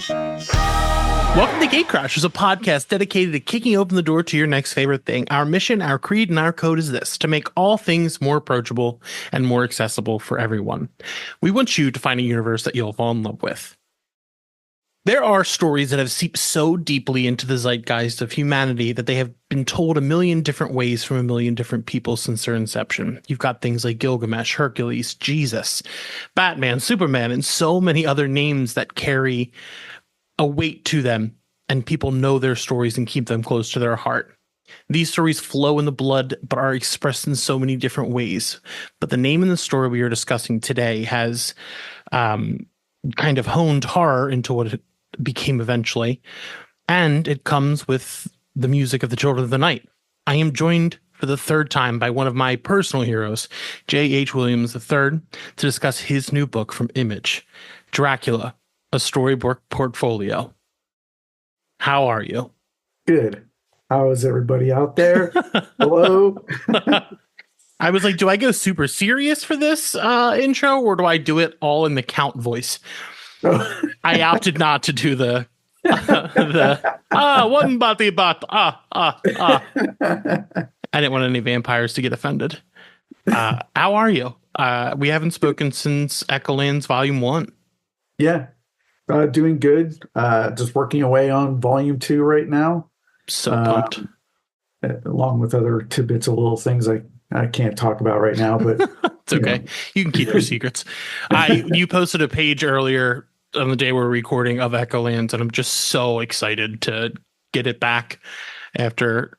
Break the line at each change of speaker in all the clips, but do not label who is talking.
Welcome to Gatecrashers, a podcast dedicated to kicking open the door to your next favorite thing. Our mission, our creed, and our code is this: to make all things more approachable and more accessible for everyone. We want you to find a universe that you'll fall in love with. There are stories that have seeped so deeply into the zeitgeist of humanity that they have been told a million different ways from a million different people since their inception. You've got things like Gilgamesh, Hercules, Jesus, Batman, Superman, and so many other names that carry a weight to them, and people know their stories and keep them close to their heart. These stories flow in the blood, but are expressed in so many different ways. But the name in the story we are discussing today has kind of honed horror into what it became eventually, and it comes with the music of the Children of the Night. I am joined for the third time by one of my personal heroes, J.H. Williams III, to discuss his new book from Image, Dracula, a Storybook Portfolio. How are you?
Good. How is everybody out there? Hello?
I was like, do I go super serious for this intro, or do I do it all in the Count voice? I opted not to do the one body but I didn't want any vampires to get offended. How are you? We haven't spoken since Echolands Volume 1.
Yeah. Doing good. Just working away on Volume 2 right now.
So pumped.
Along with other tidbits of little things I can't talk about right now, but
it's okay. You can keep your secrets. You posted a page earlier on the day we're recording of Echolands, and I'm just so excited to get it back after.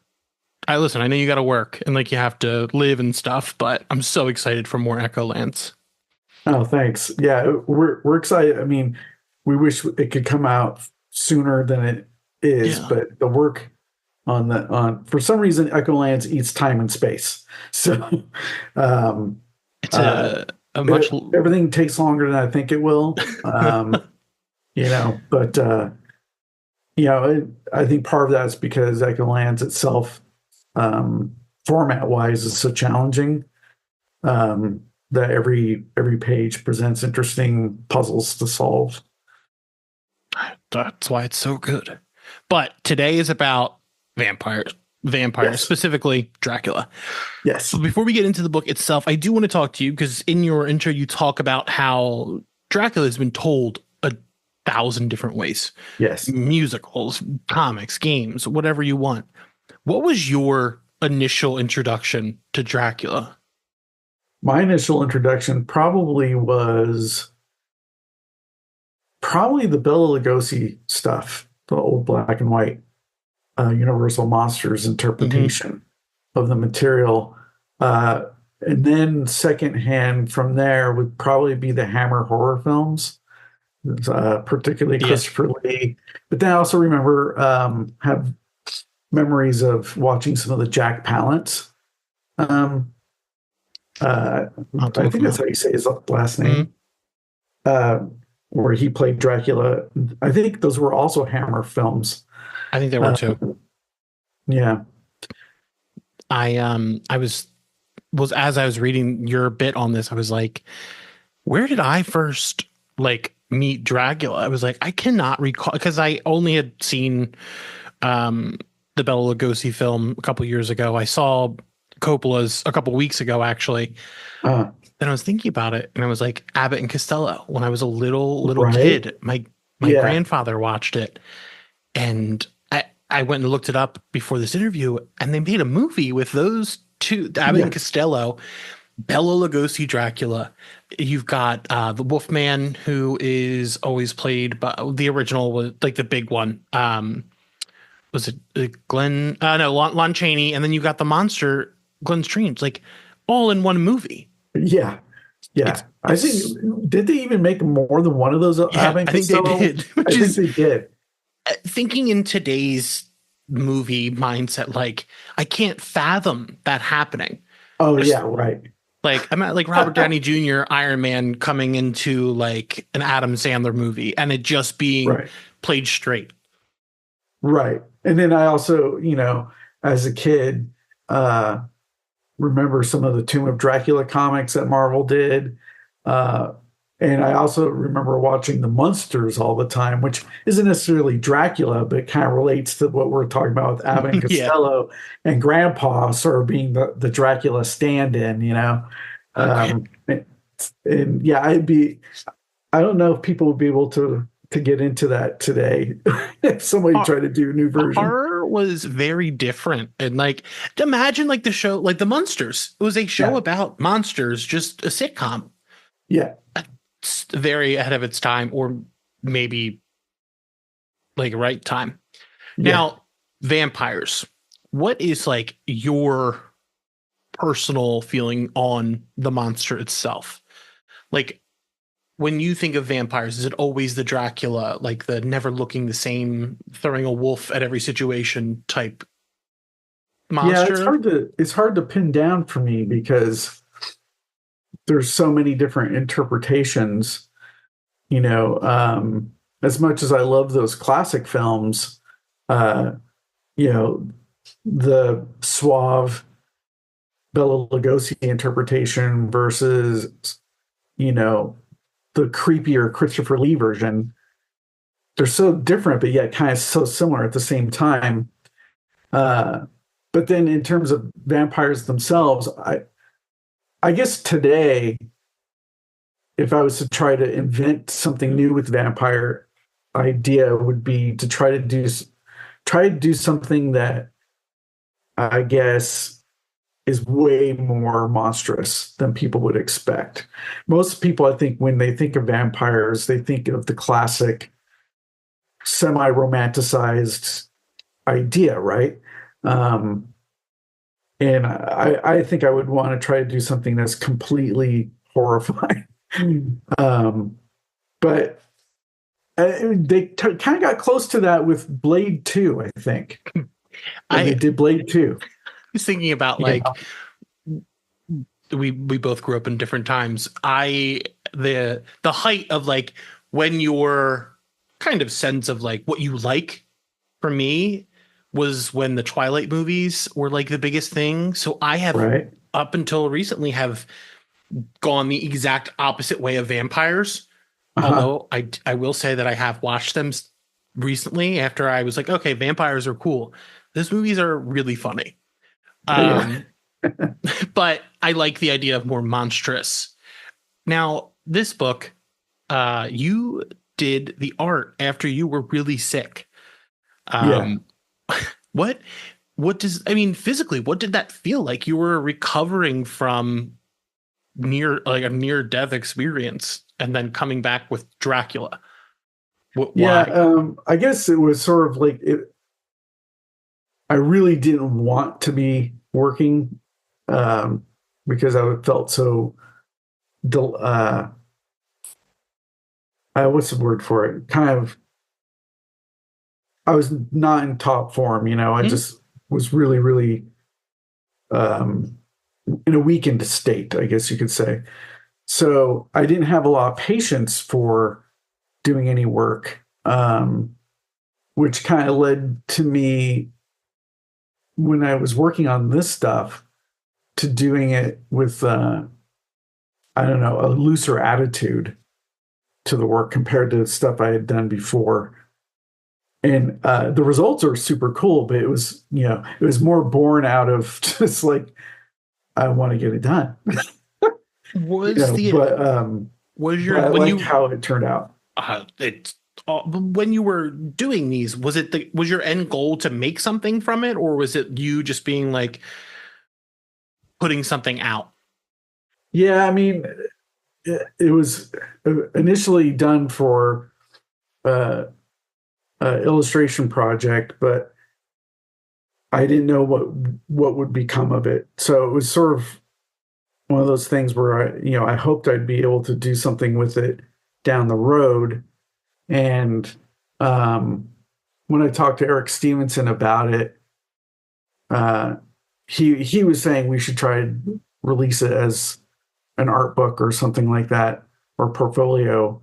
I know you got to work and like you have to live and stuff, but I'm so excited for more Echolands.
Oh, thanks. Yeah, we're excited. I mean, we wish it could come out sooner than it is, but the work on for some reason Echolands eats time and space. So
it's much
everything takes longer than I think it will. But I think part of that is because Echolands itself, format wise, is so challenging. That every page presents interesting puzzles to solve.
That's why it's so good. But today is about vampires, yes. Specifically Dracula.
Yes.
So before we get into the book itself, I do want to talk to you because in your intro, you talk about how Dracula has been told 1,000 different ways.
Yes.
Musicals, comics, games, whatever you want. What was your initial introduction to Dracula?
My initial introduction probably was the Bela Lugosi stuff, the old black and white Universal Monsters interpretation of the material. And then secondhand from there would probably be the Hammer horror films, particularly Christopher Lee. But then I also remember have memories of watching some of the Jack Palance. I think that's how you say his last name. Where he played Dracula. I think those were also Hammer films.
I think they were too.
Yeah.
I was as I was reading your bit on this, I was like, where did I first meet Dracula? I was like, I cannot recall, because I only had seen the Bela Lugosi film a couple years ago. I saw Coppola's a couple weeks ago, actually. Then I was thinking about it, and I was like, Abbott and Costello. When I was a little kid, my grandfather watched it, and I went and looked it up before this interview, and they made a movie with those two, Abbott and Costello, Bela Lugosi Dracula. You've got the Wolfman, who is always played by the original, was like the big one. Was it Glenn? No, Lon Chaney, and then you got the monster, Glenn Strange, all in one movie.
Yeah. I think, did they even make more than one of those?
I think they did.
I think they did.
Thinking in today's movie mindset, I can't fathom that happening.
Oh, yeah, right.
I'm at Robert Downey Jr. Iron Man coming into an Adam Sandler movie and it just being played straight.
Right. And then I also, as a kid, remember some of the Tomb of Dracula comics that Marvel did. And I also remember watching the Munsters all the time, which isn't necessarily Dracula, but it kind of relates to what we're talking about with Abbott and
Yeah.
Costello and Grandpa sort of being the Dracula stand-in, you know.
Okay.
And yeah, I don't know if people would be able to get into that today if somebody
Hor-
tried to do a new version.
Horror was very different. And like, imagine like the show, like The Munsters. It was a show
Yeah,
about monsters, just a sitcom.
yeah,
It's very ahead of its time, or maybe like right time.
yeah.
Now, vampires. What is like your personal feeling on the monster itself? Like, when you think of vampires, is it always the Dracula, like the never looking the same, throwing a wolf at every situation type
Yeah,
monster?
it's hard to pin down for me because there's so many different interpretations, you know. As much as I love those classic films, uh, you know, the suave Bela Lugosi interpretation versus, you know, the creepier Christopher Lee version, they're so different, but yet kind of so similar at the same time. Uh, but then in terms of vampires themselves, I guess today, if I was to try to invent something new with vampire idea, would be to try to do something that I guess is way more monstrous than people would expect. Most people, I think, when they think of vampires, they think of the classic semi-romanticized idea, right? Um, and I think I would want to try to do something that's completely horrifying. um, but they kind of got close to that with Blade 2, I think. When they
I
did Blade 2.
was thinking about
Yeah.
like we both grew up in different times. The height of like when your kind of sense of like what you like for me was when the Twilight movies were like the biggest thing. So I have
Right.
up until recently have gone the exact opposite way of vampires.
Uh-huh.
Although I will say that I have watched them recently after I was like, okay, vampires are cool. Those movies are really funny.
Yeah.
Um, but I like the idea of more monstrous. Now, this book, you did the art after you were really sick.
Yeah.
Um, what what does I mean physically? What did that feel like? You were recovering from a near death experience, and then coming back with Dracula.
Yeah.
Why?
I guess it was sort of like I really didn't want to be working um, because I felt so. What's the word for it? Kind of. I was not in top form. You know, I
Hmm?
just was really, really um, in a weakened state, I guess you could say. So I didn't have a lot of patience for doing any work, which kind of led to me when I was working on this stuff to doing it with I don't know, a looser attitude to the work compared to stuff I had done before. And the results are super cool, but it was more born out of just like I want to get it done,
Was the was
but
your
I
when
like
you
how it turned out.
it's when you were doing these, was your end goal to make something from it, or was it you just being like putting something out?
Yeah, I mean, it was initially done for uh, illustration project, but I didn't know what would become of it. So it was sort of one of those things where I hoped I'd be able to do something with it down the road. And um, when I talked to Eric Stevenson about it, uh, he was saying we should try and release it as an art book or something like that, or portfolio.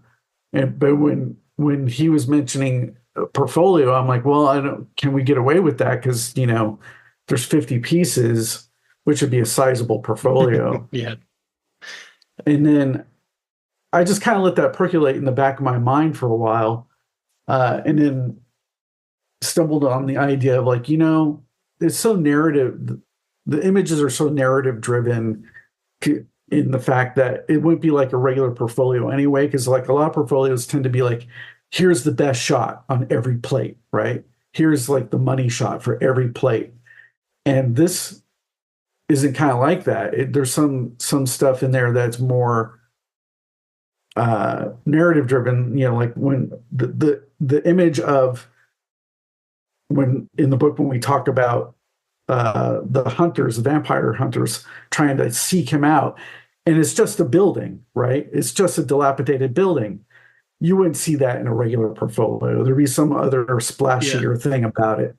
But when he was mentioning a portfolio, I'm like, well, I don't. Can we get away with that? Because there's 50 pieces, which would be a sizable portfolio.
Yeah.
And then I just kind of let that percolate in the back of my mind for a while, and then stumbled on the idea of like, it's so narrative. The images are so narrative driven in the fact that it wouldn't be like a regular portfolio anyway, because like a lot of portfolios tend to be like, here's the best shot on every plate, right? Here's like the money shot for every plate. And this isn't kind of like that. There's some stuff in there that's more narrative driven, like when the image of when in the book when we talk about the hunters, the vampire hunters trying to seek him out, and it's just a building, right? It's just a dilapidated building. You wouldn't see that in a regular portfolio. There'd be some other splashier thing about it.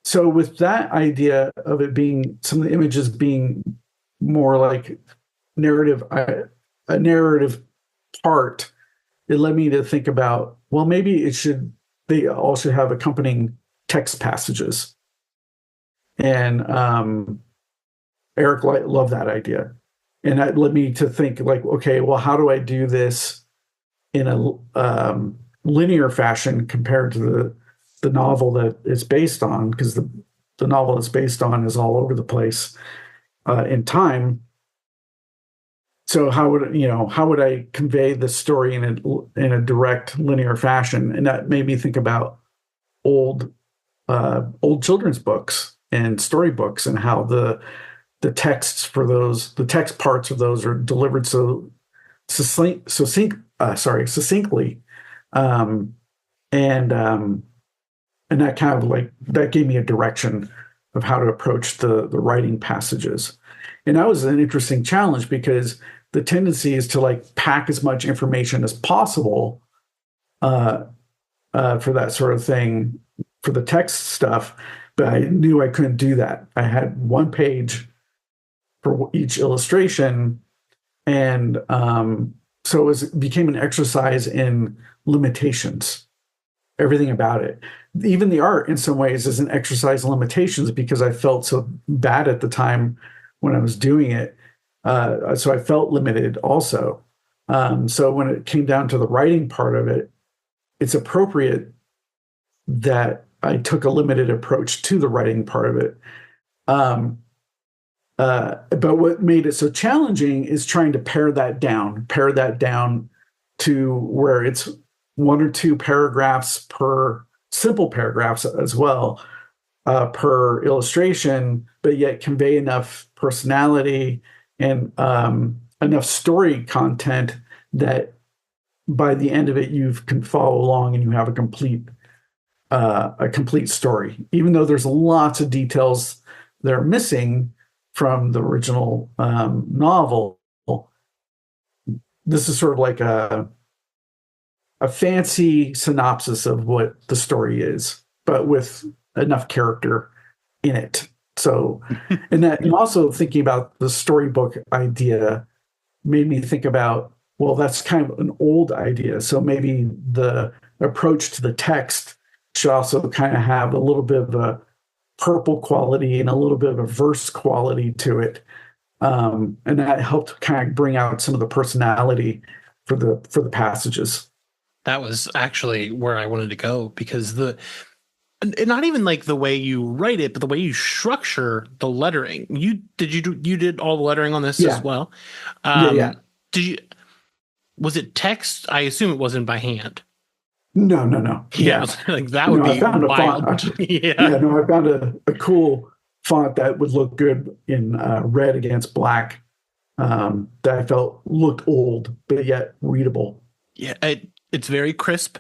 So with that idea of it being some of the images being more like narrative, a narrative part, it led me to think about, well, maybe they all should have accompanying text passages. And Eric loved that idea. And that led me to think like, okay, well, how do I do this in a linear fashion compared to the novel that it's based on? Because the novel it's based on is all over the place in time. So how would I convey the story in a direct linear fashion? And that made me think about old children's books and storybooks and how the texts for those, the text parts of those are delivered so succinctly, and that kind of like that gave me a direction of how to approach the writing passages. And that was an interesting challenge because the tendency is to like pack as much information as possible for that sort of thing, for the text stuff. But I knew I couldn't do that. I had one page for each illustration. And so it became an exercise in limitations, everything about it. Even the art, in some ways, is an exercise in limitations because I felt so bad at the time when I was doing it. So I felt limited also. So when it came down to the writing part of it, it's appropriate that I took a limited approach to the writing part of it. But what made it so challenging is trying to pare that down to where it's one or two paragraphs per simple paragraphs as well per illustration, but yet convey enough personality and enough story content that by the end of it you can follow along and you have a complete story, even though there's lots of details that are missing from the original novel. This is sort of like a fancy synopsis of what the story is, but with enough character in it. So, and also thinking about the storybook idea made me think about, well, that's kind of an old idea. So maybe the approach to the text should also kind of have a little bit of a purple quality and a little bit of a verse quality to it. And that helped kind of bring out some of the personality for the passages.
That was actually where I wanted to go because not even like the way you write it, but the way you structure the lettering. You did all the lettering on this as well.
Yeah.
Was it text? I assume it wasn't by hand.
No.
Yeah, like that would be wild.
I found a cool font that would look good in red against black that I felt looked old, but yet readable.
Yeah, it's very crisp,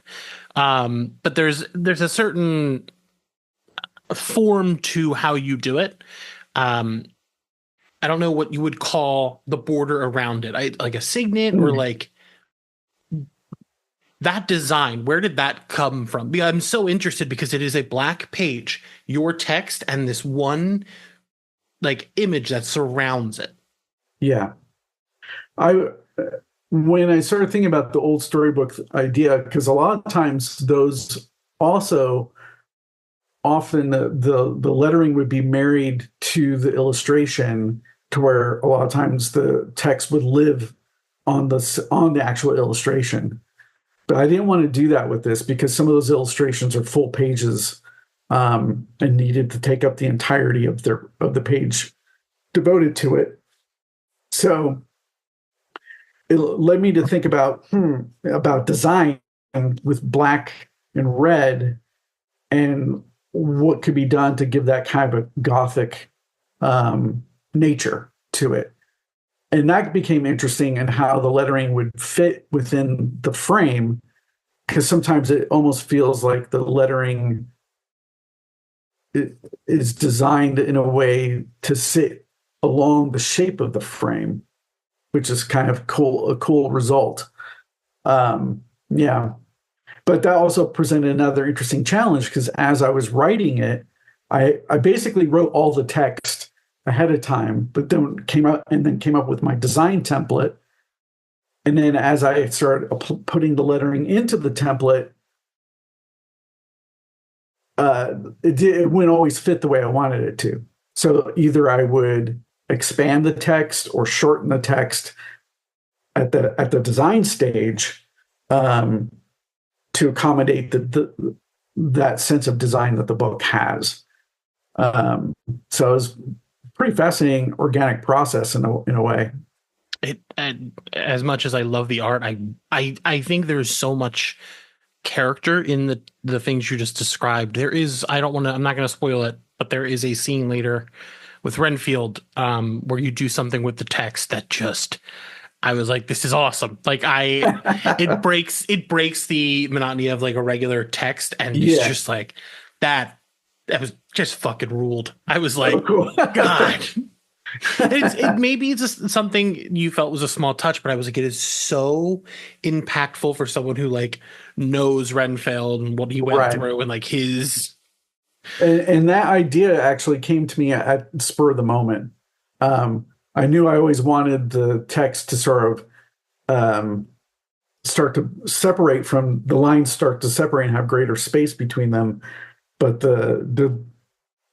but there's a certain form to how you do it. I don't know what you would call the border around it. Like a signet or like that design. Where did that come from? Because I'm so interested because it is a black page, your text, and this one like image that surrounds it.
Yeah, when I started thinking about the old storybook idea, because a lot of times those also often the lettering would be married to the illustration to where a lot of times the text would live on the actual illustration. But I didn't want to do that with this because some of those illustrations are full pages, and needed to take up the entirety of the page devoted to it. So it led me to think about design with black and red, and what could be done to give that kind of Gothic nature to it. And that became interesting in how the lettering would fit within the frame, because sometimes it almost feels like the lettering is designed in a way to sit along the shape of the frame, which is kind of a cool result. Yeah. But that also presented another interesting challenge, because as I was writing it, I basically wrote all the text ahead of time, but then came up with my design template. And then as I started putting the lettering into the template, it wouldn't always fit the way I wanted it to. So either I would expand the text or shorten the text at the design stage, to accommodate that sense of design that the book has. So it was pretty fascinating organic process in a way.
And as much as I love the art, I think there's so much character in the things you just described. There is, I'm not going to spoil it, but there is a scene later with Renfield, where you do something with the text that just, I was like, this is awesome. Like it breaks the monotony of like a regular text. And it's just like that was just fucking ruled. I was like, oh, cool. God. Maybe it's just something you felt was a small touch, but I was like, it is so impactful for someone who like knows Renfield and what he went through, and like his.
And that idea actually came to me at spur of the moment. I knew I always wanted the text to sort of start to separate from the lines, start to separate and have greater space between them. But the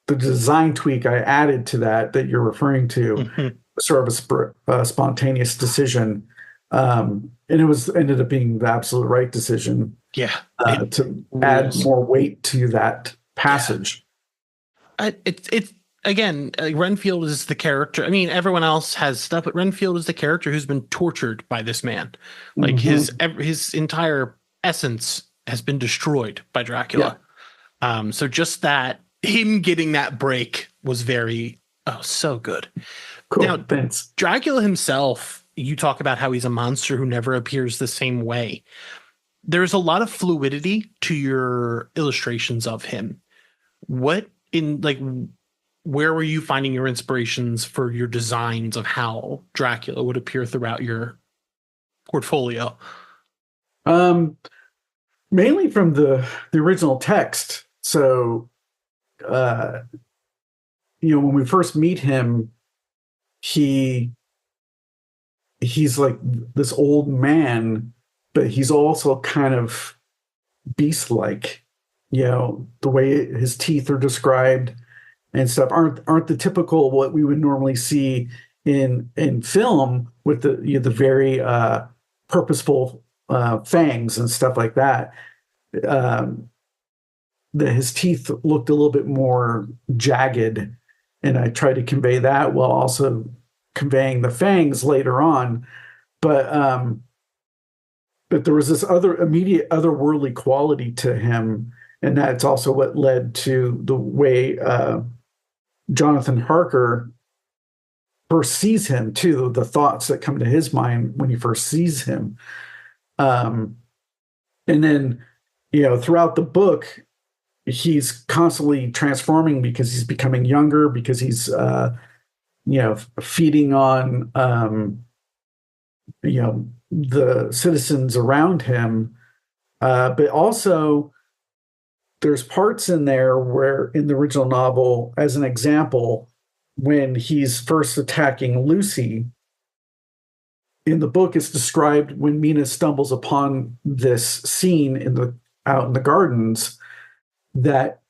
design tweak I added to that you're referring to, sort of a spontaneous decision, and it ended up being the absolute right decision.
Yeah,
to add more weight to that passage.
It's again, Renfield is the character. I mean, everyone else has stuff, but Renfield is the character who's been tortured by this man. Like his entire essence has been destroyed by Dracula. Yeah. So just that, him getting that break was so good.
Cool.
Now,
thanks.
Dracula himself, you talk about how he's a monster who never appears the same way. There's a lot of fluidity to your illustrations of him. Where were you finding your inspirations for your designs of how Dracula would appear throughout your portfolio?
Mainly from the original text. So, when we first meet him, he's like this old man, but he's also kind of beast-like. The way his teeth are described and stuff aren't the typical what we would normally see in film, with the very purposeful fangs and stuff like that. His teeth looked a little bit more jagged, and I tried to convey that while also conveying the fangs later on. But there was this immediate otherworldly quality to him, and that's also what led to the way Jonathan Harker first sees him too, the thoughts that come to his mind when he first sees him. And then, throughout the book, he's constantly transforming because he's becoming younger, because he's, feeding on, the citizens around him. But also, there's parts in there where, in the original novel, as an example, when he's first attacking Lucy, in the book, it's described when Mina stumbles upon this scene out in the gardens, that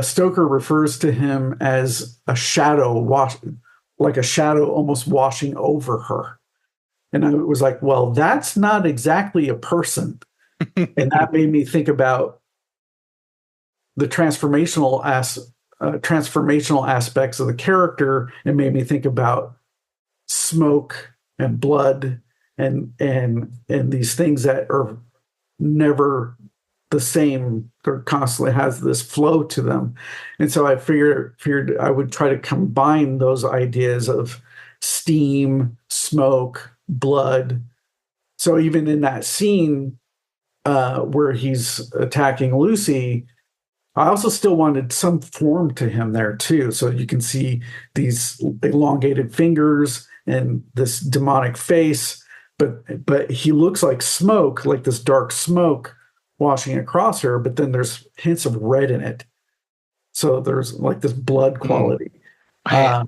Stoker refers to him as a shadow like a shadow almost washing over her. And I was like, well, that's not exactly a person. And that made me think about the transformational aspects of the character. It made me think about smoke and blood and these things that are never the same. They're constantly has this flow to them. And so I figured I would try to combine those ideas of steam, smoke, blood. So even in that scene where he's attacking Lucy, I also still wanted some form to him there too. So you can see these elongated fingers and this demonic face, but he looks like smoke, like this dark smoke washing across her, but then there's hints of red in it. So there's like this blood quality.
I,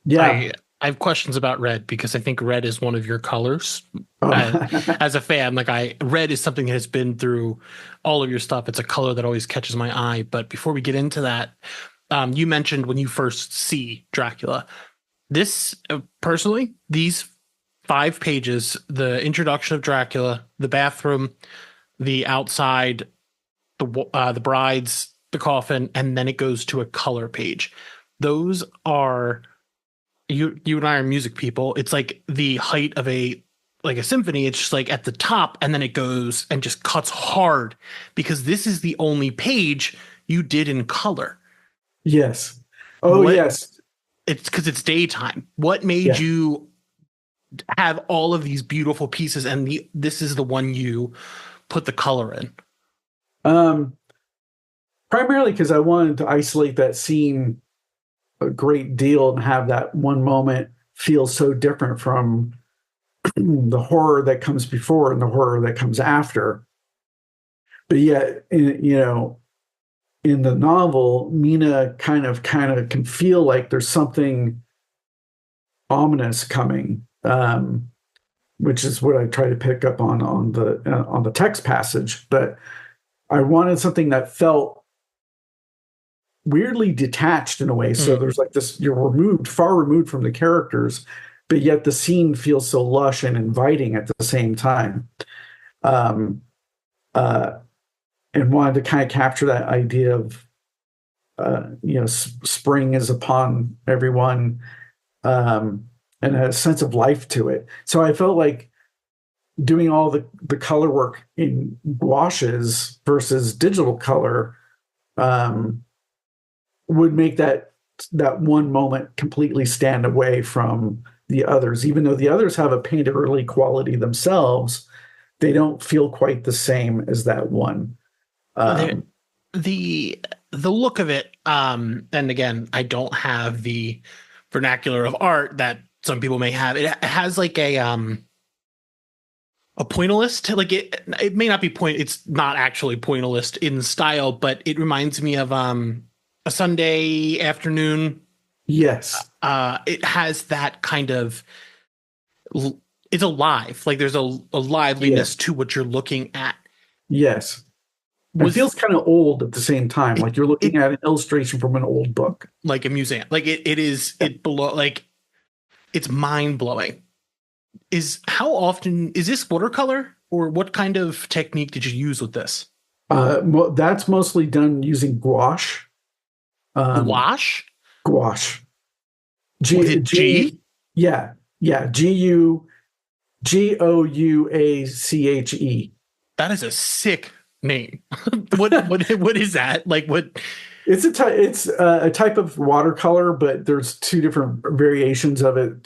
Yeah.
I have questions about red because I think red is one of your colors.
Oh.
As a fan, red is something that has been through all of your stuff. It's a color that always catches my eye. But before we get into that, you mentioned when you first see Dracula, this personally, these 5 pages, the introduction of Dracula, the bathroom, the outside, the brides, the coffin, and then it goes to a color page. Those are you and I are music people. It's like the height of a symphony. It's just like at the top, and then it goes and just cuts hard because this is the only page you did in color.
Yes. Oh, yes.
It's because it's daytime. What made you have all of these beautiful pieces, and this is the one you put the color in?
Primarily because I wanted to isolate that scene a great deal and have that one moment feel so different from the horror that comes before and the horror that comes after. But yet, in the novel, Mina kind of can feel like there's something ominous coming, which is what I try to pick up on the text passage. But I wanted something that felt weirdly detached in a way. So there's like this, you're far removed from the characters, but yet the scene feels so lush and inviting at the same time. And wanted to kind of capture that idea of, spring is upon everyone, and a sense of life to it. So I felt like doing all the color work in gouaches versus digital color, would make that one moment completely stand away from the others. Even though the others have a painterly quality themselves, they don't feel quite the same as that one.
The look of it, and again, I don't have the vernacular of art that some people may have. It has like a pointillist, like it may not be it's not actually pointillist in style, but it reminds me of a Sunday afternoon.
Yes.
It has that kind of, it's alive. Like there's a liveliness to what you're looking at.
Yes. It feels kind of old at the same time. Like you're looking at an illustration from an old book.
Like a museum. Like it's mind blowing. How often is this watercolor, or what kind of technique did you use with this?
That's mostly done using gouache.
Gouache?
Gouache.
G?
Yeah. Gouache.
That is a sick name. What is that? Like what?
It's a type of watercolor, but there's 2 different variations of it.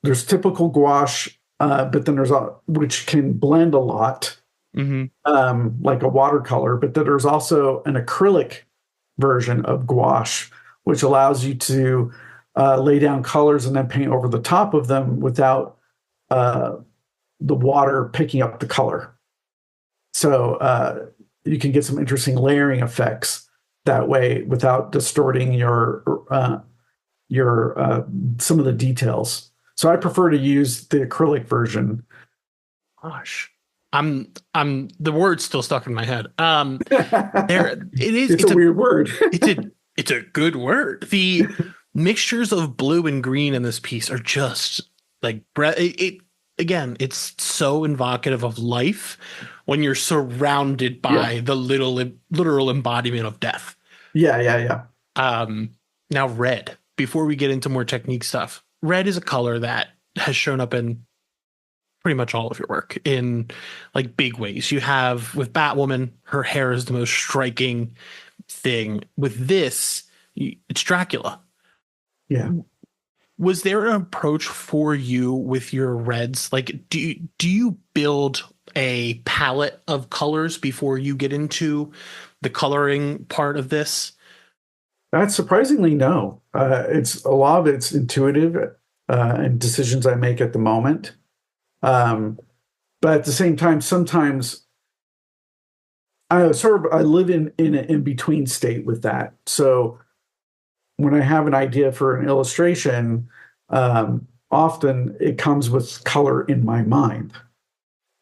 There's typical gouache, but then there's which can blend a lot, like a watercolor. But then there's also an acrylic version of gouache, which allows you to lay down colors and then paint over the top of them without the water picking up the color. So you can get some interesting layering effects that way without distorting your some of the details. So I prefer to use the acrylic version.
Gosh, I'm the word's still stuck in my head. It's
a weird word.
It's a good word. The mixtures of blue and green in this piece are just like again, it's so evocative of life when you're surrounded
Yeah.
by the literal embodiment of death.
Yeah. Yeah. Yeah.
Um, Now red, before we get into more technique stuff, red is a color that has shown up in pretty much all of your work in like big ways. You have with Batwoman, her hair is the most striking thing. With this, it's Dracula.
Yeah.
Was there an approach for you with your reds? Like, do you build a palette of colors before you get into the coloring part of this?
That's surprisingly no. It's a lot of it's intuitive and decisions I make at the moment. Um, but at the same time, sometimes I live in an in between state with that. So when I have an idea for an illustration, often it comes with color in my mind.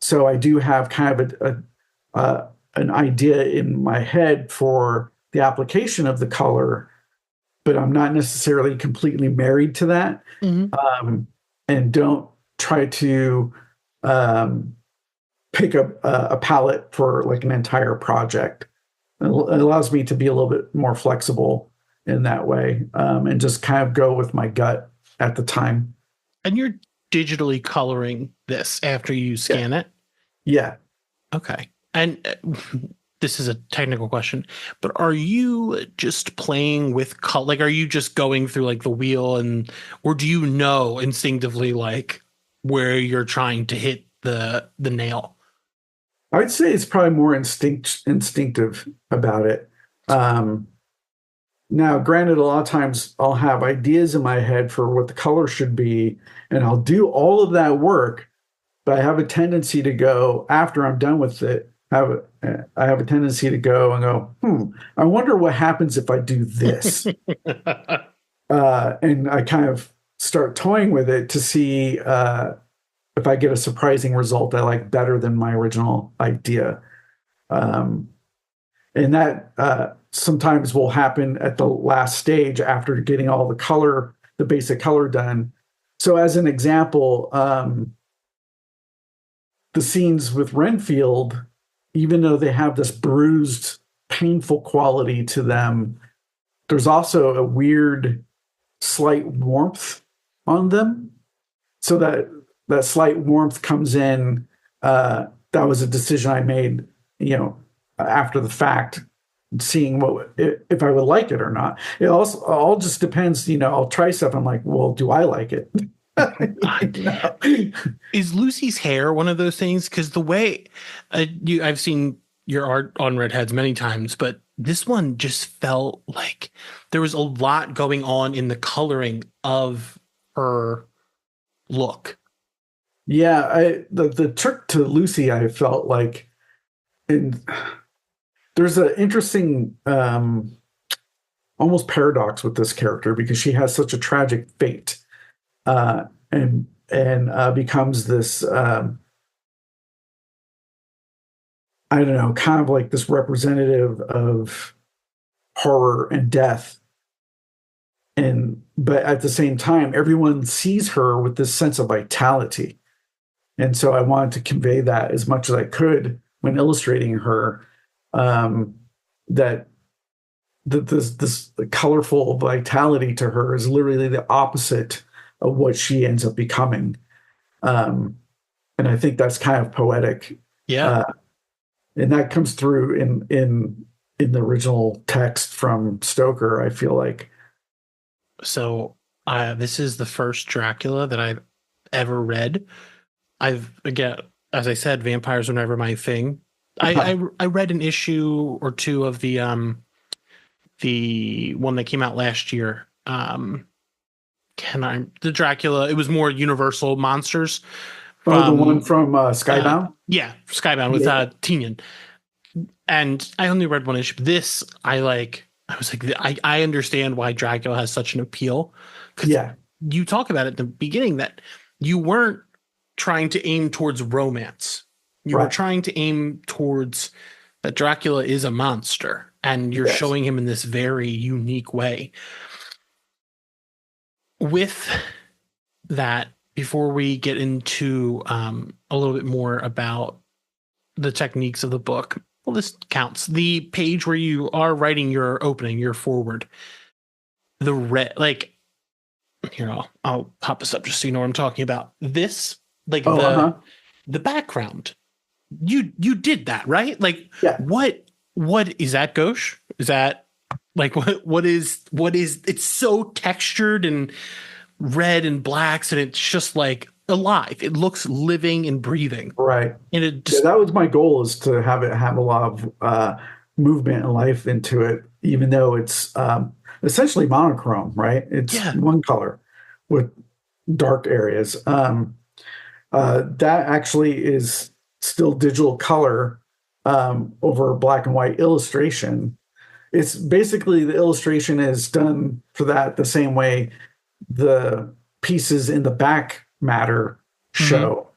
So I do have kind of an idea in my head for the application of the color, but I'm not necessarily completely married to that,
Mm-hmm.
and don't try to um, pick up a palette for like an entire project. It allows me to be a little bit more flexible in that way, and just kind of go with my gut at the time.
And you're digitally coloring this after you
Yeah,
scan it?
yeah.
Okay. And this is a technical question, but are you just playing with color? Like, are you just going through like the wheel or do you know instinctively like where you're trying to hit the nail?
I'd say it's probably more instinctive about it. Um, Now, granted, a lot of times I'll have ideas in my head for what the color should be, and I'll do all of that work, but I have a tendency to go after I'm done with it. I have a tendency to go and go, I wonder what happens if I do this. And I kind of start toying with it to see if I get a surprising result I like better than my original idea. Um, and that sometimes will happen at the last stage after getting all the basic color done. So, as an example, the scenes with Renfield, even though they have this bruised, painful quality to them, there's also a weird, slight warmth on them. So that slight warmth comes in. That was a decision I made, after the fact, seeing if I would like it or not. It also all just depends. I'll try stuff. I'm like, well, do I like it? No.
Is Lucy's hair one of those things? Because the way I've seen your art on Redheads many times, but this one just felt like there was a lot going on in the coloring of her look.
Yeah, the trick to Lucy, I felt like, and there's an interesting almost paradox with this character because she has such a tragic fate, and becomes this I don't know, kind of like this representative of horror and death. And but at the same time, everyone sees her with this sense of vitality. And so I wanted to convey that as much as I could when illustrating her. That this colorful vitality to her is literally the opposite of what she ends up becoming. And I think that's kind of poetic.
Yeah.
Uh, and that comes through in the original text from Stoker, I feel like.
So this is the first Dracula that I've ever read. Again, as I said, vampires were never my thing. I read an issue or two of the one that came out last year. The Dracula? It was more Universal Monsters
Oh, the one
from
from Skybound?
yeah, Skybound with
Yeah.
Tinian. And I only read one issue. This I like. I was like, I understand why Dracula has such an appeal because
Yeah.
you talk about it at the beginning that you weren't trying to aim towards romance. You were
Right.
trying to aim towards that Dracula is a monster and you're
Yes.
showing him in this very unique way. With that, before we get into a little bit more about the techniques of the book. Well, this counts. The page where you are writing your opening, your forward, the red, like, here, I'll pop this up just so you know what I'm talking about. This, like
Oh,
the background, you did that, right? Like,
yeah.
what is that, gauche? Is that like what is it's so textured and red and blacks, and it's just like alive. It looks living and breathing.
Right.
And it
Yeah,
just,
that was my goal, is to have it have a lot of movement and life into it, even though it's essentially monochrome, right? It's
yeah.
one color with dark areas. That actually is still digital color over black and white illustration. It's basically, the illustration is done for that the same way the pieces in the back matter show.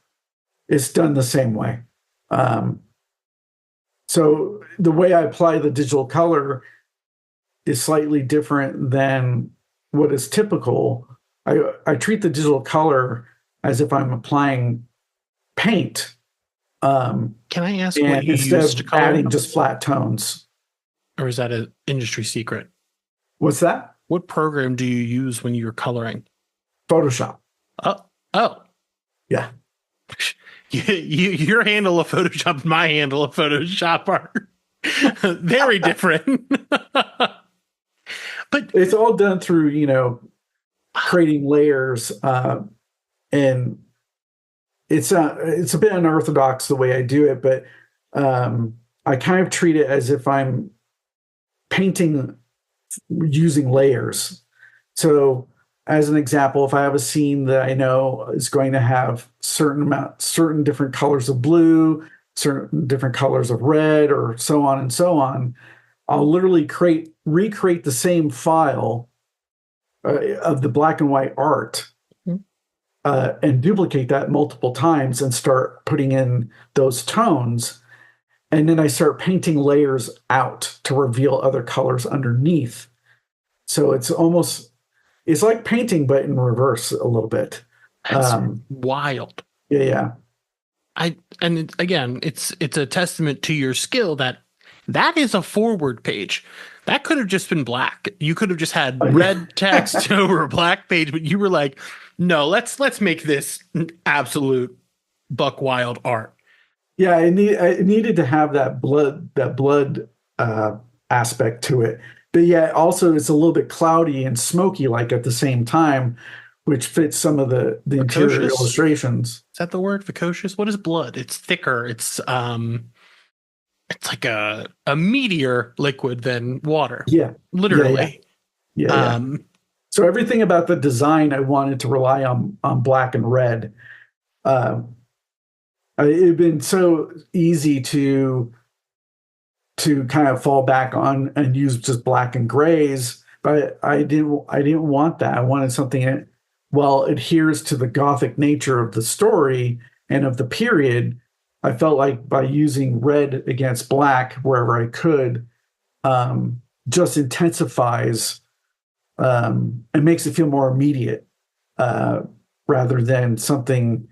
It's done the same way. So the way I apply the digital color is slightly different than what is typical. I treat the digital color as if I'm applying paint.
Can I ask what
And
you
instead
use to
of
color?
adding just flat tones.
Or is that an industry secret?
What's that?
What program do you use when you're coloring?
Photoshop.
Oh,
Yeah.
your handle of Photoshop and my handle of Photoshop are very different. But
It's all done through, creating layers. And it's a bit unorthodox the way I do it, but I kind of treat it as if I'm painting using layers. So, as an example, if I have a scene that I know is going to have certain different colors of blue, certain different colors of red, or so on and so on, I'll literally recreate the same file of the black and white art, and duplicate that multiple times and start putting in those tones. And then I start painting layers out to reveal other colors underneath. So it's like painting, but in reverse a little bit.
that's wild.
Yeah.
Again, it's a testament to your skill that is a forward page. That could have just been black. You could have just had red text over a black page, but you were like, no, let's make this absolute buck wild art.
Yeah, I needed to have that blood aspect to it. But yeah, also it's a little bit cloudy and smoky, like, at the same time, which fits some of the interior illustrations.
Is that the word? Vicocious? What is blood? It's thicker. It's like a meatier liquid than water.
Yeah.
Literally.
Yeah. So everything about the design, I wanted to rely on black and red. It'd been so easy to kind of fall back on and use just black and grays, but I didn't want that. I wanted something that, well, adheres to the Gothic nature of the story and of the period. I felt like by using red against black wherever I could, just intensifies and makes it feel more immediate, rather than something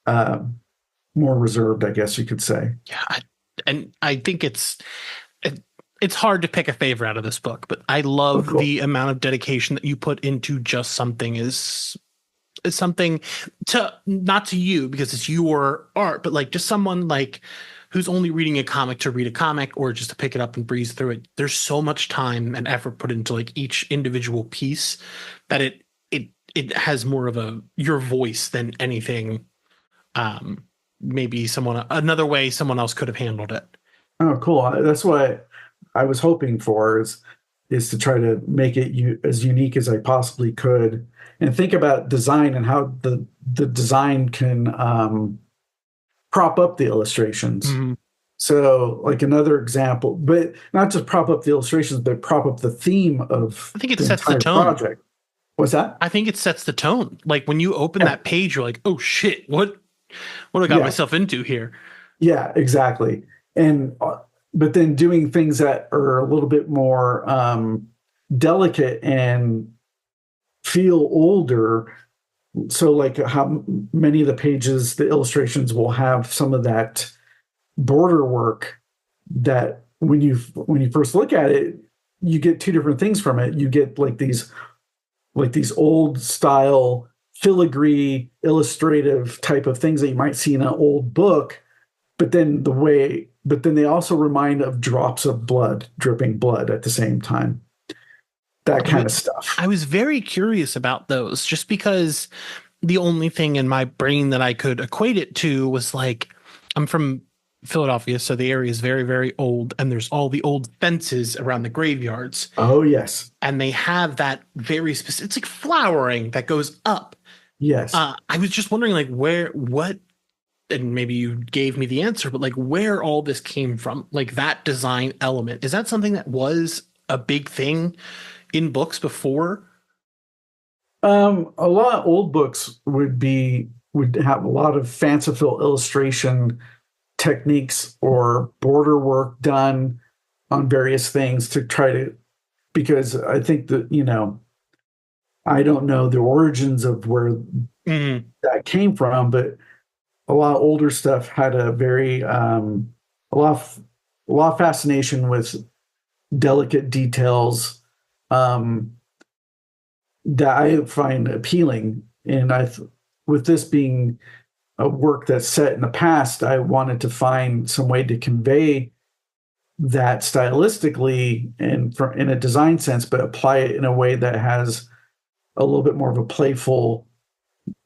more reserved, I guess you could say.
Yeah, and I think it's hard to pick a favorite out of this book, but I love the amount of dedication that you put into just something is something to, not to you because it's your art, but like just someone like who's only reading a comic to read a comic or just to pick it up and breeze through it. There's so much time and effort put into like each individual piece that it has more of your voice than anything. Maybe another way someone else could have handled it.
Oh, cool. That's what I was hoping for, is to try to make it as unique as I possibly could, and think about design and how the design can prop up the illustrations.
Mm-hmm.
So, like, another example, but not just prop up the illustrations, but prop up the theme of,
I think it sets the tone.
Project. What's that?
I think it sets the tone. Like when you open that page, you're like, oh shit, what I got myself into here? Yeah,
exactly. And but then doing things that are a little bit more delicate and feel older, so like how many of the pages, the illustrations will have some of that border work that when you first look at it, you get two different things from it. You get like these old style filigree illustrative type of things that you might see in an old book, but then they also remind of drops of blood, dripping blood at the same time. That kind of stuff.
I was very curious about those just because the only thing in my brain that I could equate it to was like, I'm from Philadelphia, so the area is very, very old, and there's all the old fences around the graveyards.
Oh yes.
And they have that very specific, it's like flowering that goes up.
Yes.
I was just wondering, like, what, and maybe you gave me the answer, but like where all this came from, like that design element. Is that something that was a big thing in books before?
A lot of old books would have a lot of fanciful illustration techniques or border work done on various things to try to, because I think that, I don't know the origins of where that came from, but a lot of older stuff had a very a lot of fascination with delicate details that I find appealing. And with this being a work that's set in the past, I wanted to find some way to convey that stylistically and in a design sense, but apply it in a way that has a little bit more of a playful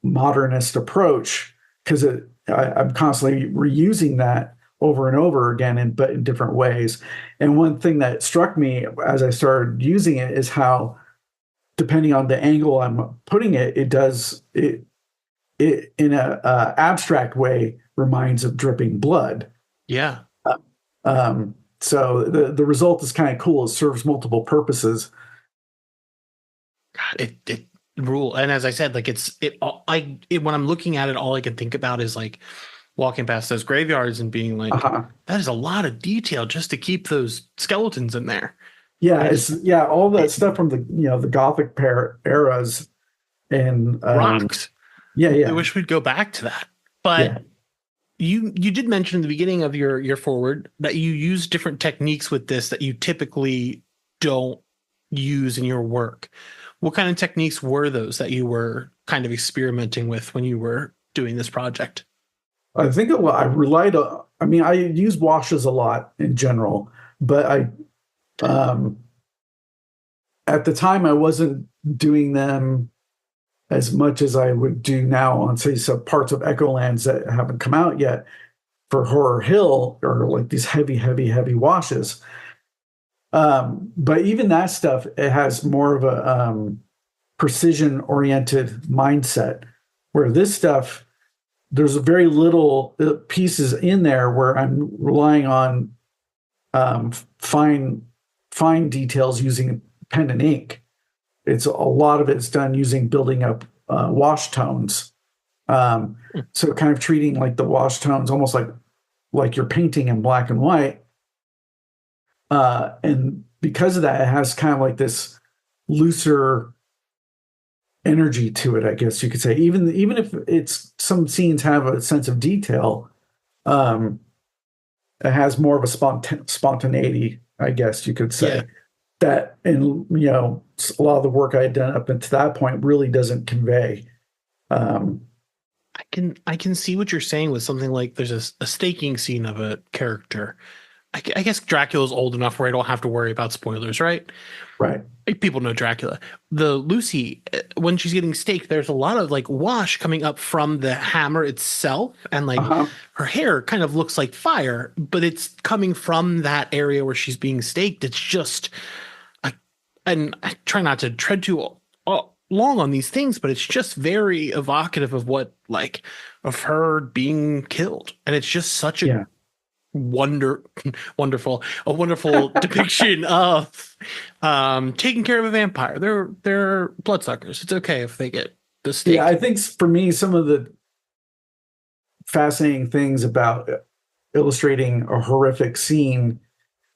modernist approach, because I'm constantly reusing that over and over again, but in different ways. And one thing that struck me as I started using it is how, depending on the angle I'm putting it, it in a abstract way reminds of dripping blood.
Yeah.
So the result is kind of cool. It serves multiple purposes.
God, it rule. And as I said, like when I'm looking at it, all I can think about is like walking past those graveyards and being like, that is a lot of detail just to keep those skeletons in there.
Yeah, all that stuff from the Gothic eras and
rocks.
Yeah.
I wish we'd go back to that. But you did mention in the beginning of your forward that you use different techniques with this that you typically don't use in your work. What kind of techniques were those that you were kind of experimenting with when you were doing this project?
I think I relied on, I use washes a lot in general, but at the time I wasn't doing them as much as I would do now on, say, some parts of Echolands that haven't come out yet for Horror Hill, or like these heavy, heavy, heavy washes. But even that stuff, it has more of a precision-oriented mindset, where this stuff, there's very little pieces in there where I'm relying on fine details using pen and ink. It's a lot of it's done using building up wash tones. So kind of treating like the wash tones almost like you're painting in black and white. And because of that, it has kind of like this looser energy to it, I guess you could say. Even if it's some scenes have a sense of detail, it has more of a spontaneity, I guess you could say. Yeah. That, and a lot of the work I had done up until that point really doesn't convey.
I can see what you're saying with something like there's a staking scene of a character. I guess Dracula's old enough where I don't have to worry about spoilers, right?
Right.
People know Dracula. The Lucy, when she's getting staked, there's a lot of like wash coming up from the hammer itself, and like her hair kind of looks like fire, but it's coming from that area where she's being staked. It's just, and I try not to tread too long on these things, but it's just very evocative of of her being killed, and it's just such a wonderful depiction of taking care of a vampire. They're bloodsuckers. It's okay if they get the stake.
Yeah, I think for me, some of the fascinating things about illustrating a horrific scene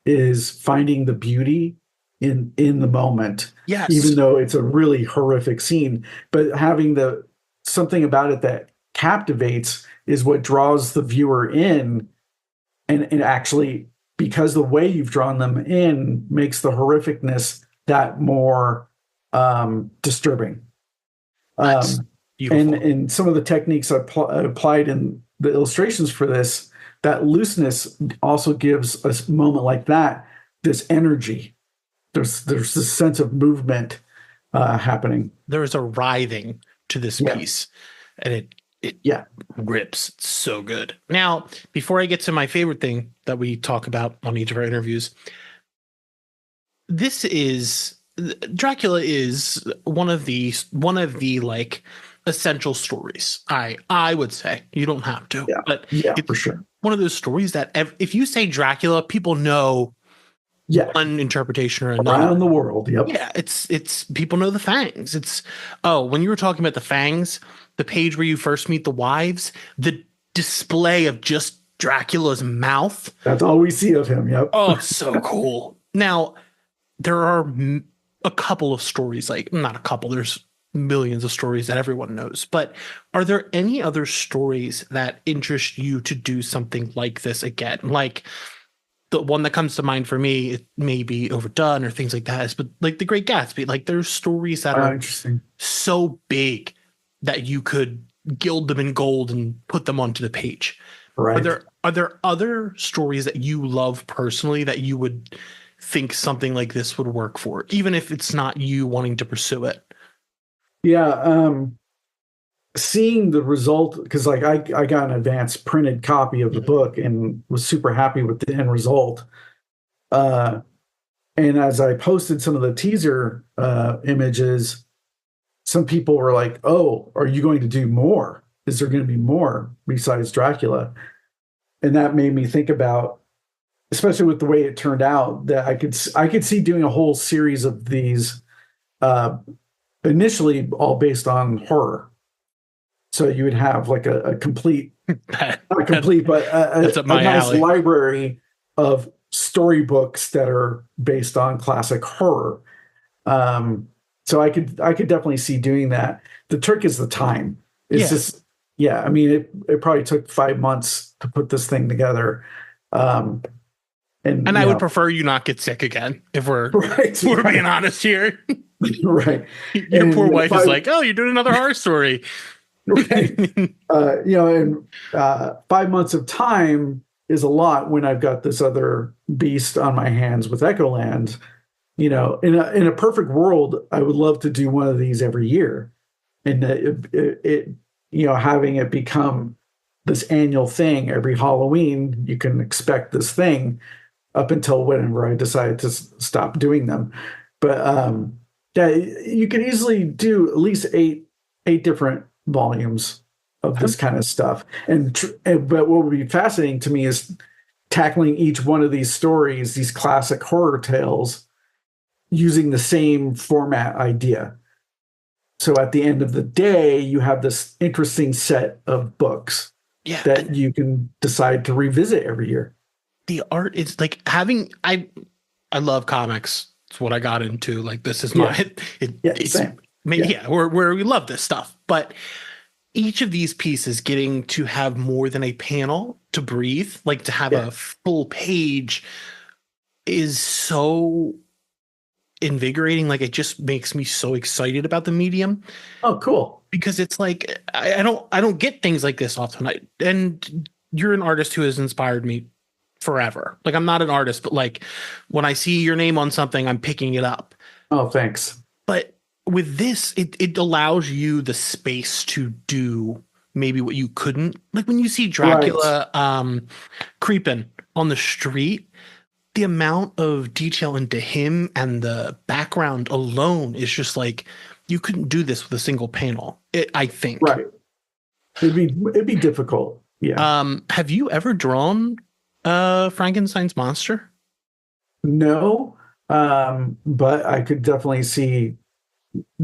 is finding the beauty in the moment.
Yes.
Even though it's a really horrific scene, but having something about it that captivates is what draws the viewer in, and actually, because the way you've drawn them in makes the horrificness that more disturbing.
That's beautiful.
And some of the techniques I applied in the illustrations for this, that looseness also gives a moment like that this energy. There's this sense of movement happening.
There is a writhing to this piece, and it rips. It's so good. Now, before I get to my favorite thing that we talk about on each of our interviews, Dracula is one of the like essential stories. I would say, you don't have to, but it's
for sure
one of those stories that if you say Dracula, people know one interpretation or another
around the world.
Yeah, it's people know the fangs. When you were talking about the fangs, the page where you first meet the wives, the display of just Dracula's mouth.
That's all we see of him. Yep.
Oh, so cool. Now, there are a couple of stories, like not a couple, there's millions of stories that everyone knows, but are there any other stories that interest you to do something like this again? Like, the one that comes to mind for me, it may be overdone or things like that, but like The Great Gatsby, like there's stories that are
interesting,
so big that you could gild them in gold and put them onto the page.
Right.
Are there other stories that you love personally that you would think something like this would work for, even if it's not you wanting to pursue it?
Yeah. Seeing the result, because like I got an advanced printed copy of the book and was super happy with the end result. And as I posted some of the teaser images, some people were like, "Oh, are you going to do more? Is there going to be more besides Dracula?" And that made me think about, especially with the way it turned out, that I could see doing a whole series of these, initially all based on horror. So you would have like a complete, not complete, but a nice library of storybooks that are based on classic horror. So I could definitely see doing that. The trick is the time. It's just, I mean, it probably took 5 months to put this thing together. And
I would prefer you not get sick again, if we're being honest here.
Right.
Your poor wife is like, "Oh, you're doing another horror story."
Right. And 5 months of time is a lot when I've got this other beast on my hands with Echoland. In a perfect world, I would love to do one of these every year, and having it become this annual thing. Every Halloween, you can expect this thing up until whenever I decide to stop doing them. But you can easily do at least eight different volumes of this kind of stuff. But what would be fascinating to me is tackling each one of these stories, these classic horror tales, using the same format idea. So at the end of the day, you have this interesting set of books that you can decide to revisit every year.
The art is like I love comics. It's what I got into. Like, this is
same.
Where we love this stuff. But each of these pieces getting to have more than a panel to breathe, like to have a full page, is so invigorating. Like, it just makes me so excited about the medium.
Oh, cool.
Because it's like, I don't get things like this often. And you're an artist who has inspired me forever. Like, I'm not an artist, but like when I see your name on something, I'm picking it up.
Oh, thanks.
But with this, it allows you the space to do maybe what you couldn't. Like when you see Dracula creeping on the street, the amount of detail into him and the background alone is just like, you couldn't do this with a single panel, I think.
Right. It'd be difficult. Yeah.
Have you ever drawn Frankenstein's monster?
No. But I could definitely see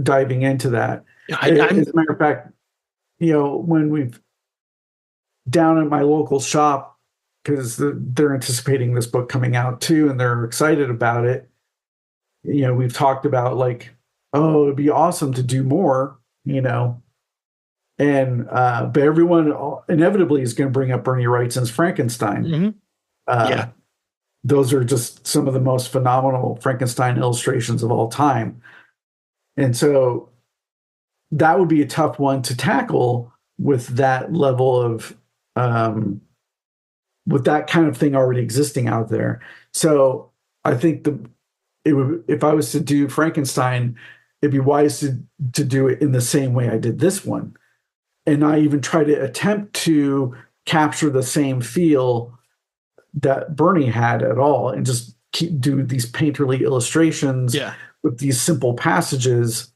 diving into that. As a matter of fact, when we've down at my local shop, because they're anticipating this book coming out too, and they're excited about it. We've talked about like, oh, it'd be awesome to do more, and and but everyone inevitably is going to bring up Bernie Wrightson's Frankenstein.
Mm-hmm.
Uh,
Yeah.
those are just some of the most phenomenal Frankenstein illustrations of all time. And so that would be a tough one to tackle with that level of with that kind of thing already existing out there. So I think it would, if I was to do Frankenstein, it'd be wise to do it in the same way I did this one, and not even try to attempt to capture the same feel that Bernie had at all, and just do these painterly illustrations with these simple passages.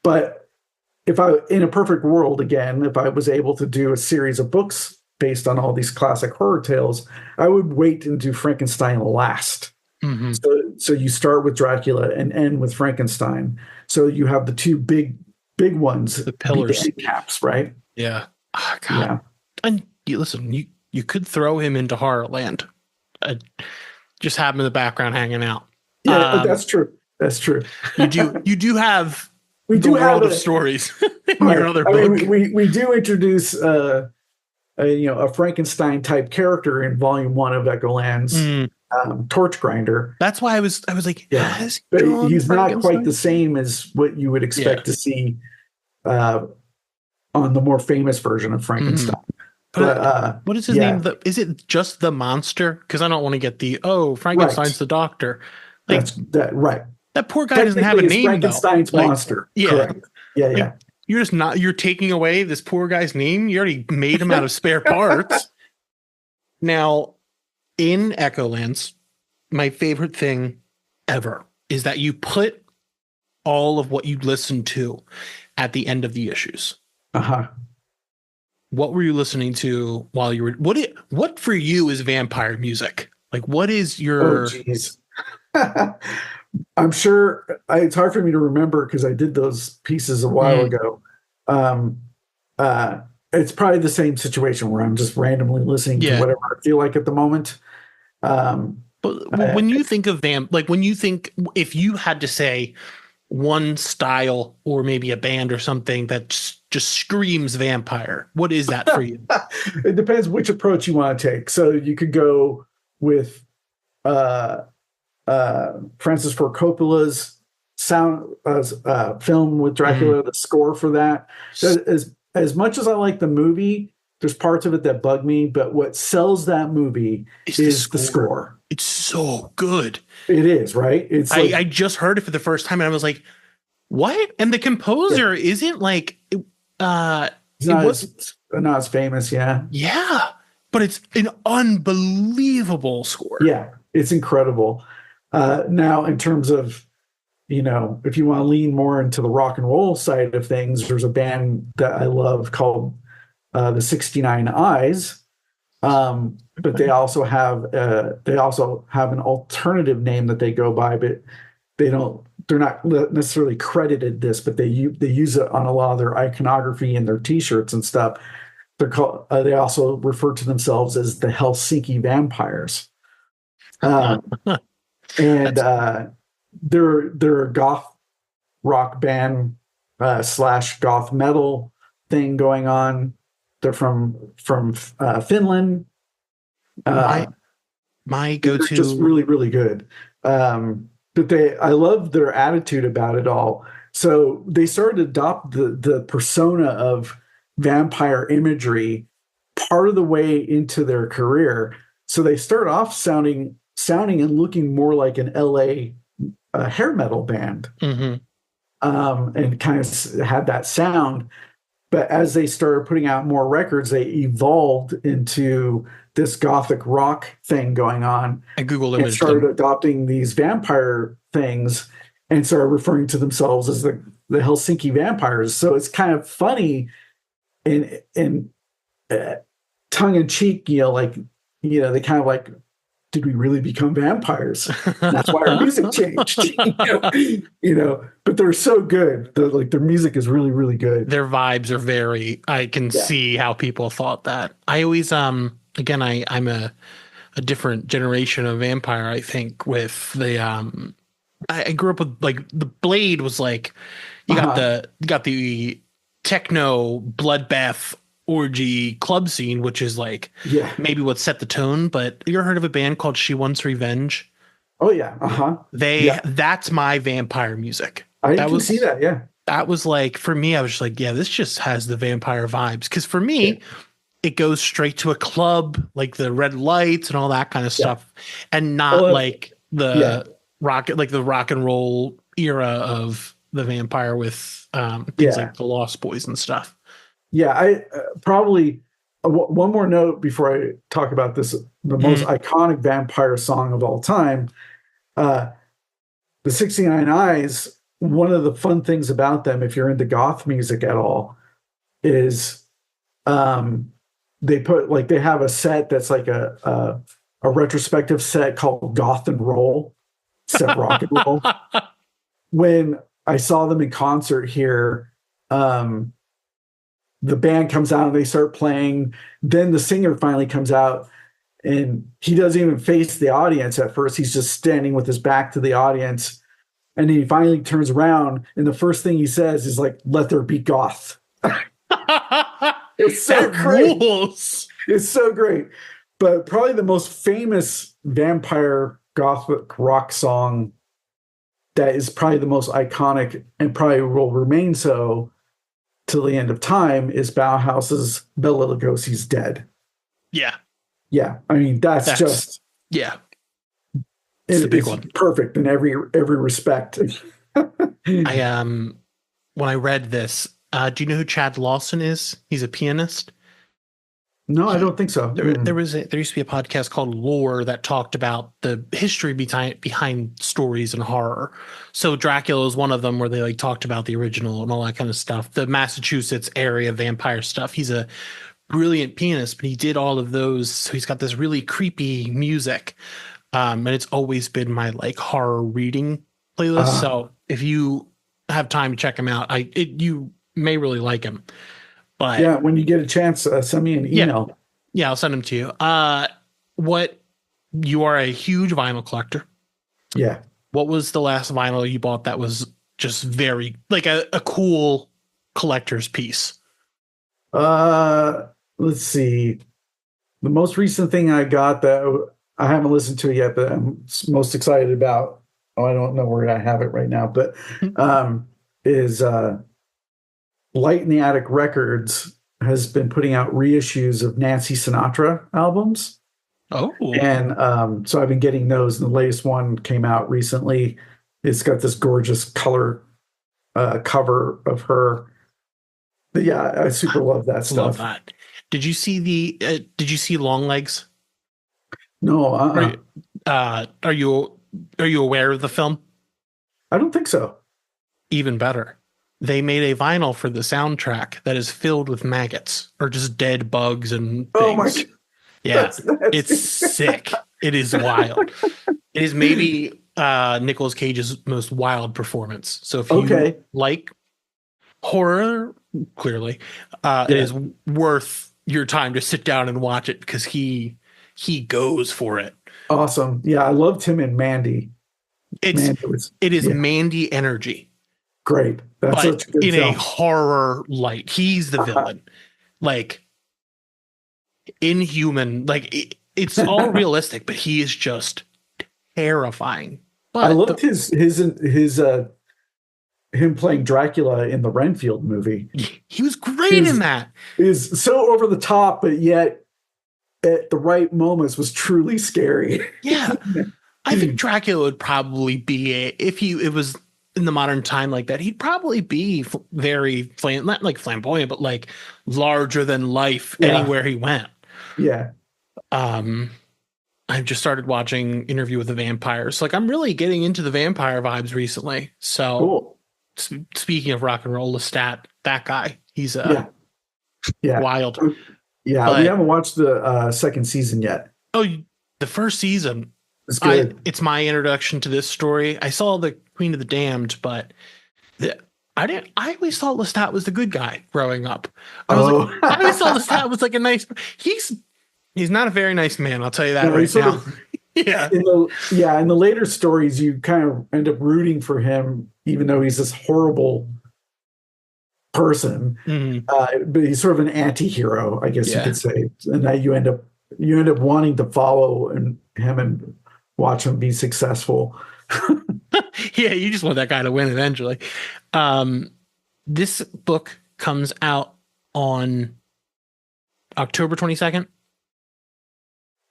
But if I, in a perfect world, again, if I was able to do a series of books based on all these classic horror tales, I would wait and do Frankenstein last.
Mm-hmm.
So you start with Dracula and end with Frankenstein. So you have the two big ones,
the pillars,
the end caps, right?
Yeah. Oh, God.
Yeah.
And listen, you could throw him into Horrorland. Just have him in the background hanging out.
Yeah, that's true. That's true.
You do have
we
the
do
world
have
of stories in
right.
your other book.
We do introduce a Frankenstein type character in volume 1 of Echoland's Torch Grinder.
That's why I was like,
yeah, but he's not quite the same as what you would expect to see on the more famous version of Frankenstein.
Mm-hmm. But what is his name? Is it just the monster? Because I don't want to get Frankenstein's the doctor. Like,
right.
That poor guy doesn't have a name.
Frankenstein's monster.
Yeah.
Correct. Yeah.
You're taking away this poor guy's name. You already made him out of spare parts. Now, in Echolands, my favorite thing ever is that you put all of what you listened to at the end of the issues.
Uh-huh.
What were you listening to while you were what for you is vampire music? Like, what is your
Oh geez. I'm sure it's hard for me to remember because I did those pieces a while ago. It's probably the same situation where I'm just randomly listening to whatever I feel like at the moment.
But when you think of if you had to say one style or maybe a band or something that just screams vampire, what is that for you?
It depends which approach you want to take. So you could go with Francis Ford Coppola's film with Dracula, the score for that. So as much as I like the movie, there's parts of it that bug me, but what sells that movie is the score.
It's so good.
It is, right? It's
I just heard it for the first time and I was like, what? And the composer isn't like
not as famous,
yeah, but it's an unbelievable score.
Yeah, it's incredible. Now, in terms of, if you want to lean more into the rock and roll side of things, there's a band that I love called the 69 Eyes, but they also have an alternative name that they go by, but they're not necessarily credited this, but they use it on a lot of their iconography and their T-shirts and stuff. They're called. They also refer to themselves as the Helsinki Vampires, and they're a goth rock band / goth metal thing going on. They're from Finland.
My go-to,
they're just really, really good. But I love their attitude about it all. So they started to adopt the persona of vampire imagery part of the way into their career. So they start off sounding and looking more like an LA hair metal band, and kind of had that sound. But as they started putting out more records, they evolved into this gothic rock thing going on.
I Google
and started adopting these vampire things and started referring to themselves as the Helsinki Vampires. So it's kind of funny and tongue in cheek, they kind of like, did we really become vampires? That's why our music changed, but they're so good. Their music is really, really good.
Their vibes are I can see how people thought that. I always, again, I'm a different generation of vampire, I think, with the, I grew up with the Blade was like, you got the techno bloodbath orgy club scene, which is like
Yeah.
maybe what set the tone. But you ever heard of a band called She Wants Revenge?
Oh yeah. Uh-huh. Yeah.
That's my vampire music.
I can see that. Yeah.
That was like, for me, I was just like, yeah, this just has the vampire vibes. Because for me, it goes straight to a club, like the red lights and all that kind of stuff, and not like the rock and roll era of the vampire with things like the Lost Boys and stuff. Yeah,
I probably one more note before I talk about this, the most iconic vampire song of all time, the 69 Eyes. One of the fun things about them, if you're into goth music at all, is they have a set that's like a retrospective set called Goth and Roll, set rock and roll. When I saw them in concert here, the band comes out and they start playing. Then the singer finally comes out and he doesn't even face the audience at first. He's just standing with his back to the audience. And then he finally turns around and the first thing he says is like, "Let there be goth." It's so great. Rules. It's so great. But probably the most famous vampire gothic rock song that is probably the most iconic and probably will remain so till the end of time is Bauhaus's Bela Lugosi's Dead.
Yeah.
Yeah. I mean, that's just...
Yeah. It's the big one.
Perfect in every respect.
When I read this, do you know who Chad Lawson is? He's a pianist.
No, I don't think so.
There used to be a podcast called Lore that talked about the history behind stories and horror. So Dracula is one of them where they like talked about the original and all that kind of stuff. The Massachusetts area vampire stuff. He's a brilliant pianist, but he did all of those. So he's got this really creepy music. And it's always been my like horror reading playlist. So if you have time to check him out, you may really like him. But
yeah, when you get a chance, send me an email.
Yeah, I'll send them to you. You are a huge vinyl collector.
Yeah.
What was the last vinyl you bought that was just very like a cool collector's piece?
Let's see. The most recent thing I got that I haven't listened to it yet, but I'm most excited about. Oh, I don't know where I have it right now, but is Light in the Attic Records has been putting out reissues of Nancy Sinatra albums.
Oh,
and so I've been getting those. And the latest one came out recently. It's got this gorgeous color cover of her. But yeah, I super love that stuff.
Love that. Did you see Long Legs?
No.
Are you aware of the film?
I don't think so.
Even better. They made a vinyl for the soundtrack that is filled with maggots or just dead bugs and things.
Oh my God.
Yeah, it's sick. It is wild. It is maybe Nicolas Cage's most wild performance. So if you like horror, clearly, it is worth your time to sit down and watch it because he goes for it.
Awesome. Yeah, I loved him in Mandy.
It is Mandy energy.
Great. That's
but in film. A horror light. He's the villain. Like inhuman. Like it's all realistic, but he is just terrifying. But
I loved his him playing Dracula in the Renfield movie.
He was great in that.
Is so over the top, but yet at the right moments was truly scary.
Yeah. I think Dracula would probably be if it was in the modern time like that, he'd probably be very not like flamboyant, but like larger than life anywhere he went.
Yeah.
I've just started watching Interview with the Vampire. So like I'm really getting into the vampire vibes recently. So
cool.
Speaking of rock and roll, Lestat, that guy, he's wild.
Yeah,
but,
we haven't watched the second season yet.
Oh, the first season.
It's good.
It's my introduction to this story. I saw the Queen of the Damned, but I always thought Lestat was the good guy growing up. I always thought Lestat was like a nice. He's not a very nice man. I'll tell you that right now.
In the later stories, you kind of end up rooting for him, even though he's this horrible person, but he's sort of an anti-hero, I guess you could say. And that you end up wanting to follow him and watch him be successful.
Yeah, you just want that guy to win eventually. This book comes out on October 22nd.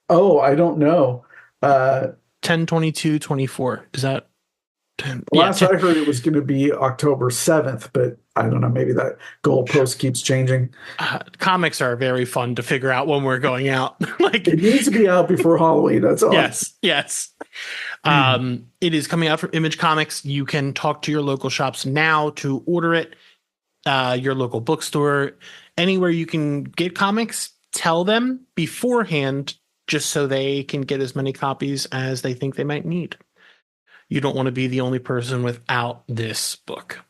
Oh, I don't know.
10/22/24. Is that 10?
Last I heard it was going to be October 7th, but I don't know. Maybe that goalpost keeps changing.
Comics are very fun to figure out when we're going out. Like,
it needs to be out before Halloween. That's all.
Yes. It is coming out from Image Comics. You can talk to your local shops now to order it. Your local bookstore, anywhere you can get comics, tell them beforehand just so they can get as many copies as they think they might need. You don't want to be the only person without this book.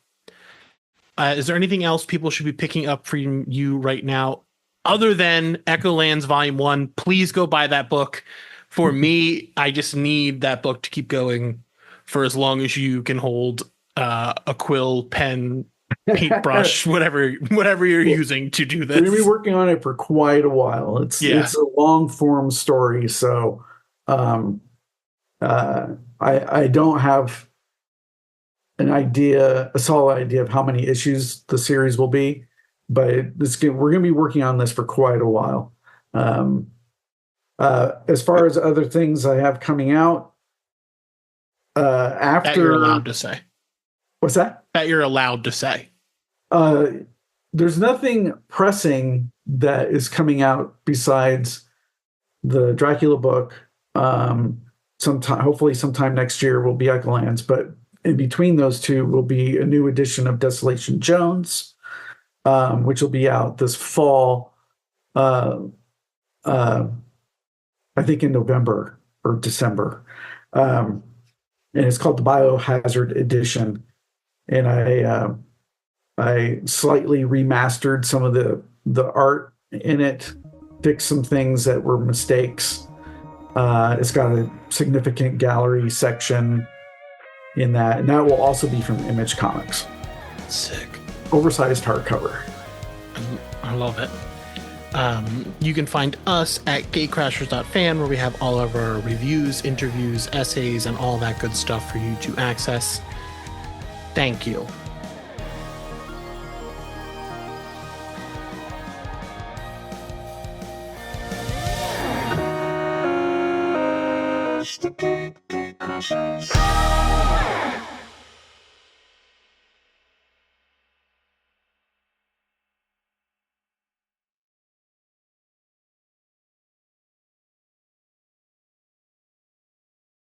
Is there anything else people should be picking up from you right now other than Echolands Volume 1? Please go buy that book. For me, I just need that book to keep going for as long as you can hold a quill, pen, paintbrush, whatever you're using to do this.
We're going to be working on it for quite a while. It's a long form story, so I don't have a solid idea of how many issues the series will be, but we're going to be working on this for quite a while. As far as other things I have coming out, after
that you're allowed to say.
What's that?
That you're allowed to say.
There's nothing pressing that is coming out besides the Dracula book. Hopefully sometime next year will be Echolands, but in between those two will be a new edition of Desolation Jones, which will be out this fall. I think in November or December. And it's called the Biohazard Edition. And I slightly remastered some of the art in it, fixed some things that were mistakes. It's got a significant gallery section in that, and that will also be from Image Comics.
Sick.
Oversized hardcover.
I love it. You can find us at gatecrashers.fan, where we have all of our reviews, interviews, essays, and all that good stuff for you to access. Thank you.
Storybook Portfolio.